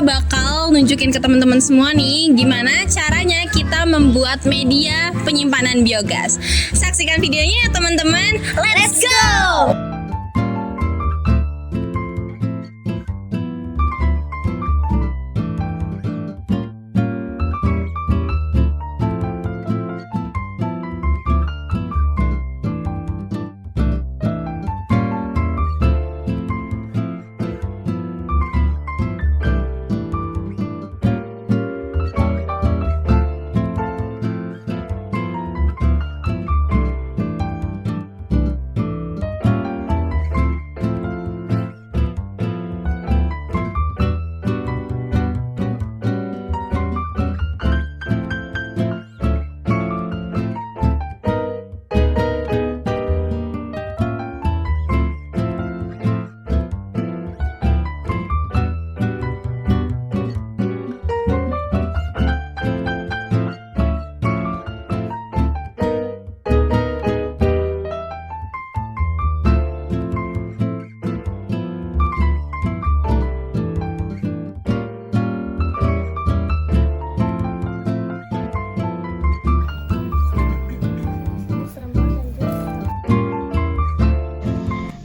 kita bakal nunjukin ke teman-teman semua nih gimana caranya kita membuat media penyimpanan biogas. Saksikan videonya ya teman-teman. Let's go!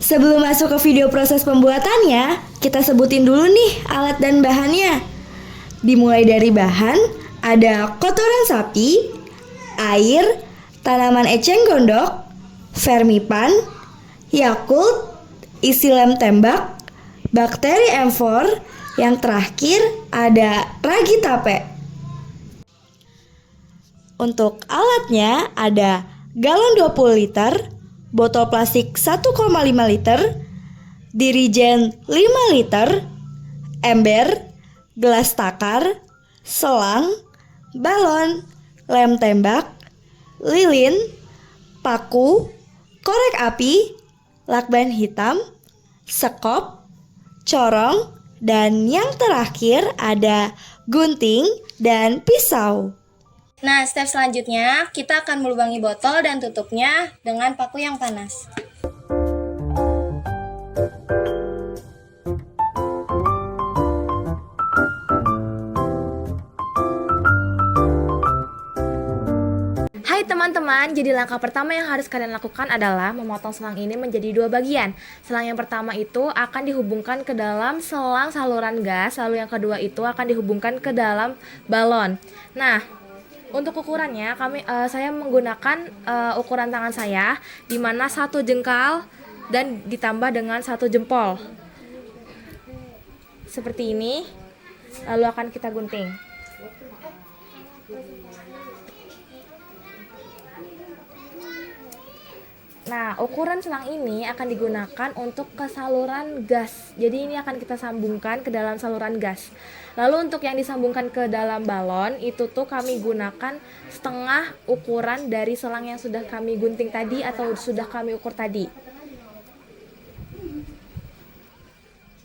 Sebelum masuk ke video proses pembuatannya, kita sebutin dulu nih alat dan bahannya. Dimulai dari bahan, ada kotoran sapi, air, tanaman eceng gondok, vermipan, Yakult, isi lem tembak, bakteri M4, yang terakhir ada ragi tape. Untuk alatnya ada galon 20 liter, botol plastik 1,5 liter, dirigen 5 liter, ember, gelas takar, selang, balon, lem tembak, lilin, paku, korek api, lakban hitam, sekop, corong, dan yang terakhir ada gunting dan pisau. Nah, step selanjutnya kita akan melubangi botol dan tutupnya dengan paku yang panas. Hai teman-teman, jadi langkah pertama yang harus kalian lakukan adalah memotong selang ini menjadi dua bagian. Selang yang pertama itu akan dihubungkan ke dalam selang saluran gas, lalu yang kedua itu akan dihubungkan ke dalam balon. Nah, untuk ukurannya saya menggunakan ukuran tangan saya, di mana 1 jengkal dan ditambah dengan 1 jempol. Seperti ini. Lalu akan kita gunting. Nah, ukuran selang ini akan digunakan untuk ke saluran gas. Jadi ini akan kita sambungkan ke dalam saluran gas. Lalu untuk yang disambungkan ke dalam balon, itu tuh kami gunakan setengah ukuran dari selang yang sudah kami gunting tadi atau sudah kami ukur tadi.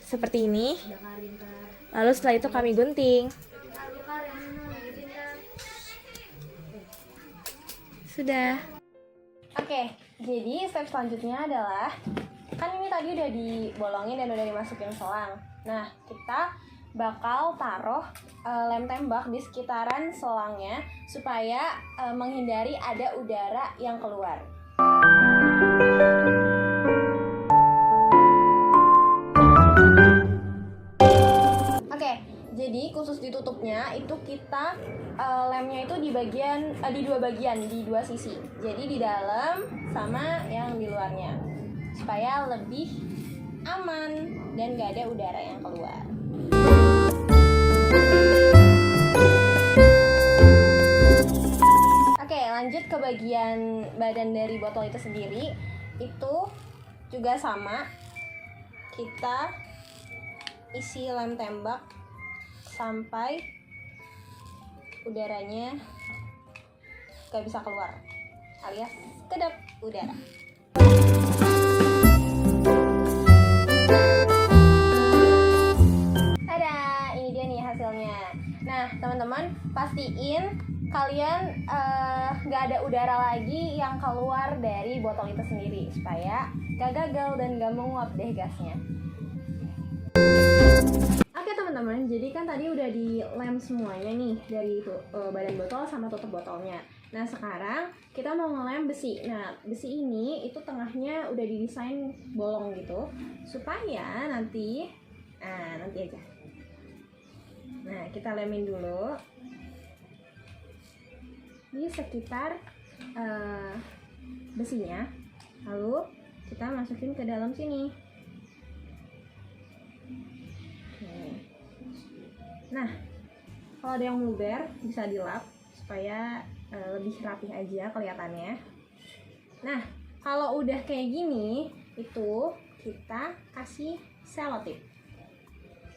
Seperti ini. Lalu setelah itu kami gunting. Sudah. Oke, jadi step selanjutnya adalah, kan ini tadi udah dibolongin dan udah dimasukin selang. Nah, kita bakal taruh lem tembak di sekitaran selangnya supaya menghindari ada udara yang keluar. Oke, jadi khusus ditutupnya itu kita lemnya itu di dua bagian, di dua sisi. Jadi di dalam sama yang di luarnya, supaya lebih aman dan gak ada udara yang keluar. Oke, lanjut ke bagian badan dari botol itu sendiri. Itu juga sama, kita isi lem tembak sampai udaranya gak bisa keluar, alias kedap udara. Tada, ini dia nih hasilnya. Nah teman-teman, pastiin kalian gak ada udara lagi yang keluar dari botol itu sendiri, supaya gak gagal dan gak menguap deh gasnya. Oke teman-teman, jadi kan kan tadi udah dilem semuanya nih dari badan botol sama tutup botolnya. Nah sekarang kita mau ngelem besi. Nah besi ini itu tengahnya udah didesain bolong gitu supaya nanti aja. Nah kita lemin dulu di sekitar besinya, lalu kita masukin ke dalam sini. Nah, kalau ada yang meluber bisa dilap supaya lebih rapih aja kelihatannya. Nah, kalau udah kayak gini, itu kita kasih selotip.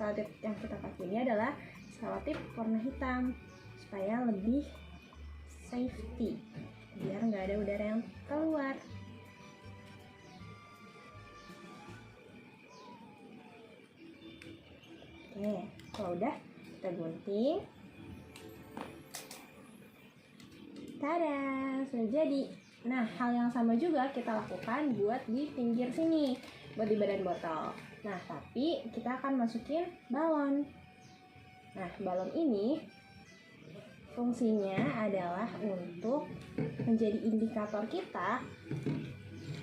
Selotip yang kita pakai ini adalah selotip warna hitam supaya lebih safety, biar nggak ada udara yang keluar. Oke, kalau udah kita gunting. Tada, sudah jadi. Nah, hal yang sama juga kita lakukan buat di pinggir sini, buat di badan botol. Nah, tapi kita akan masukin balon. Nah, balon ini fungsinya adalah untuk menjadi indikator kita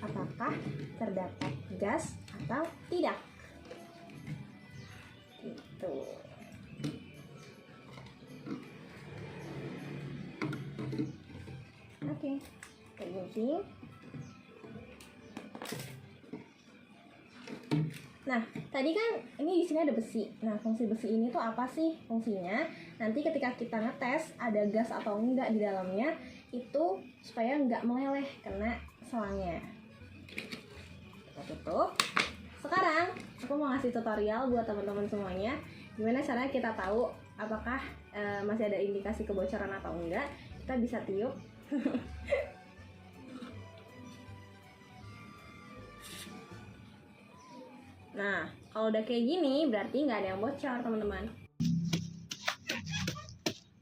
apakah terdapat gas atau tidak. Gitu. Oke, kita gunting. Nah, tadi kan ini di sini ada besi. Nah, fungsi besi ini tuh apa sih fungsinya? Nanti ketika kita ngetes ada gas atau enggak di dalamnya, itu supaya enggak meleleh kena selangnya. Kita tutup. Sekarang aku mau ngasih tutorial buat teman-teman semuanya, gimana caranya kita tahu apakah masih ada indikasi kebocoran atau enggak. Kita bisa tiup. Nah, kalau udah kayak gini berarti nggak ada yang bocor, teman-teman.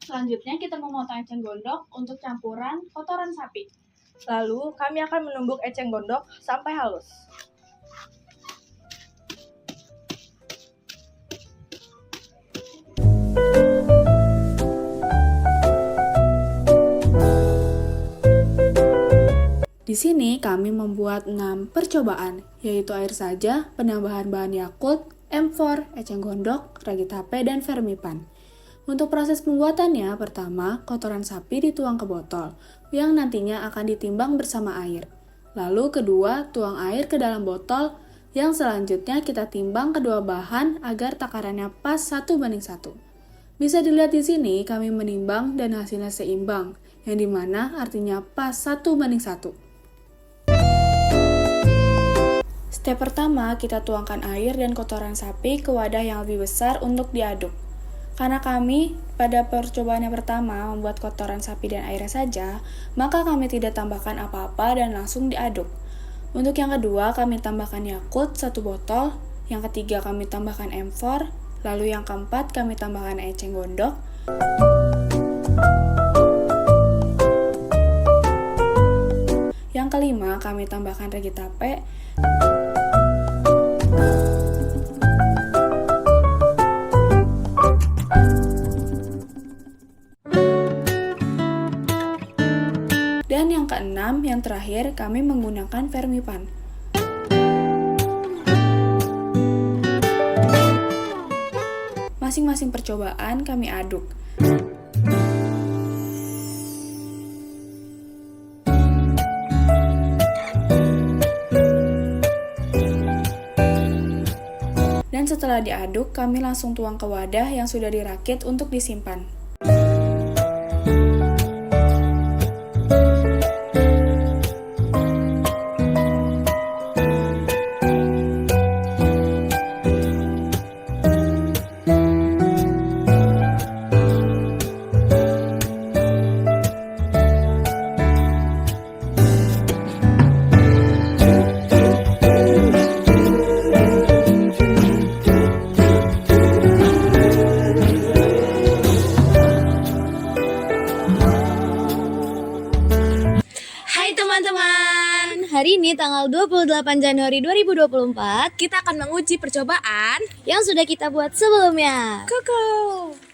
Selanjutnya kita memotong eceng gondok untuk campuran kotoran sapi. Lalu kami akan menumbuk eceng gondok sampai halus. Di sini kami membuat 6 percobaan, yaitu air saja, penambahan bahan Yakult, M4, eceng gondok, ragi tape, dan Fermipan. Untuk proses pembuatannya, pertama, kotoran sapi dituang ke botol, yang nantinya akan ditimbang bersama air. Lalu kedua, tuang air ke dalam botol, yang selanjutnya kita timbang kedua bahan agar takarannya pas 1:1. Bisa dilihat di sini, kami menimbang dan hasilnya seimbang, yang dimana artinya pas 1:1. Step pertama, kita tuangkan air dan kotoran sapi ke wadah yang lebih besar untuk diaduk. Karena kami pada percobaan yang pertama membuat kotoran sapi dan airnya saja, maka kami tidak tambahkan apa-apa dan langsung diaduk. Untuk yang kedua, kami tambahkan Yakult 1 botol, yang ketiga kami tambahkan M4, lalu yang keempat kami tambahkan eceng gondok. Yang kelima, kami tambahkan ragi tape. Dan yang keenam, yang terakhir, kami menggunakan Fermipan. Masing-masing percobaan kami aduk. Dan setelah diaduk, kami langsung tuang ke wadah yang sudah dirakit untuk disimpan. ini tanggal 28 Januari 2024 Kita akan menguji percobaan yang sudah kita buat sebelumnya. Koko.